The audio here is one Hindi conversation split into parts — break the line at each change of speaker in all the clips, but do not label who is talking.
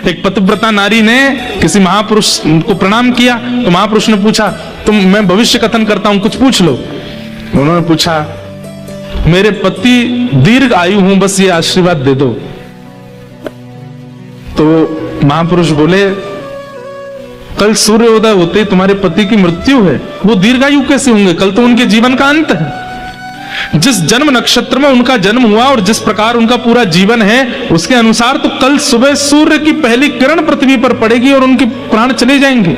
एक पतिव्रता नारी ने किसी महापुरुष को प्रणाम किया, तो महापुरुष ने पूछा, तुम मैं भविष्य कथन करता हूं, कुछ पूछ लो। उन्होंने पूछा, मेरे पति दीर्घ आयु हूं, बस ये आशीर्वाद दे दो। तो महापुरुष बोले, कल सूर्योदय होते ही तुम्हारे पति की मृत्यु है, वो दीर्घायु कैसे होंगे? कल तो उनके जीवन का अंत है। जिस जन्म नक्षत्र में उनका जन्म हुआ और जिस प्रकार उनका पूरा जीवन है, उसके अनुसार तो कल सुबह सूर्य की पहली किरण पृथ्वी पर पड़ेगी और उनके प्राण चले जाएंगे।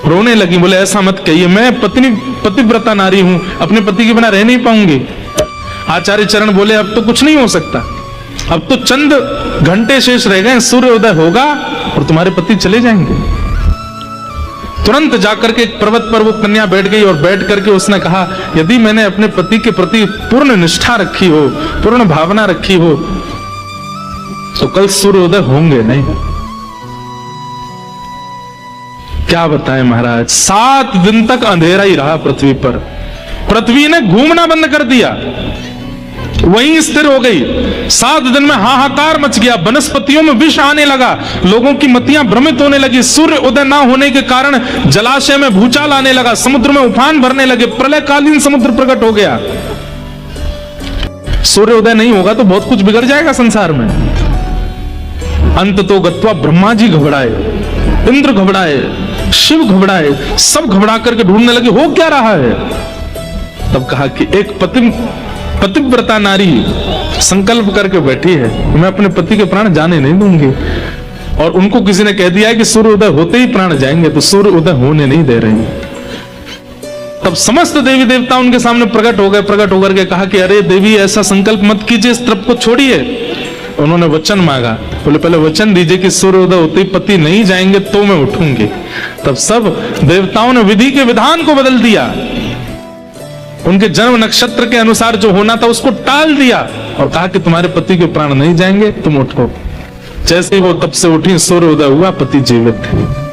रोने लगी, बोले ऐसा मत कहिए, मैं पतिव्रता नारी हूं, अपने पति के बिना रह नहीं पाऊंगी। आचार्य चरण बोले, अब तो कुछ नहीं हो सकता, अब तो चंद घंटे शेष रह गए, सूर्योदय होगा और तुम्हारे पति चले जाएंगे। तुरंत जाकर के एक पर्वत पर वो कन्या बैठ गई और बैठ करके उसने कहा, यदि मैंने अपने पति के प्रति पूर्ण निष्ठा रखी हो, पूर्ण भावना रखी हो, तो कल सूर्योदय होंगे नहीं। क्या बताएं महाराज, 7 दिन तक अंधेरा ही रहा पृथ्वी पर। पृथ्वी ने घूमना बंद कर दिया, वहीं स्थिर हो गई। 7 दिन में हाहाकार मच गया, वनस्पतियों में विष आने लगा, लोगों की मतियां भ्रमित होने लगी। सूर्य उदय ना होने के कारण जलाशय में भूचाल आने लगा, समुद्र में उफान भरने लगे, प्रलयकालीन समुद्र प्रकट हो गया। सूर्य उदय नहीं होगा तो बहुत कुछ बिगड़ जाएगा संसार में। अंत तो गत्वा ब्रह्मा जी घबराए, इंद्र घबराए, शिव घबराए, सब घबरा करके ढूंढने लगे हो क्या रहा है। तब कहा कि एक पतिव्रता नारी संकल्प करके बैठी है, मैं अपने पति के प्राण जाने नहीं दूंगी। और उनको किसी ने कह दिया है कि सूर्य उदय होते ही प्राण जाएंगे, तो सूर्य उदय होने नहीं दे रहे हैं। तब समस्त देवी देवता उनके सामने प्रकट हो गए। प्रकट होकर के कहा कि अरे देवी, ऐसा संकल्प मत कीजिए, इस तप को छोड़िए। उन्होंने वचन मांगा, बोले पहले वचन दीजिए कि सूर्योदय होते ही पति नहीं जाएंगे तो मैं उठूंगी। तब सब देवताओं ने विधि के विधान को बदल दिया, उनके जन्म नक्षत्र के अनुसार जो होना था उसको टाल दिया और कहा कि तुम्हारे पति के प्राण नहीं जाएंगे, तुम उठो। जैसे ही वो तब से उठी, सूर्योदय हुआ, पति जीवित थे।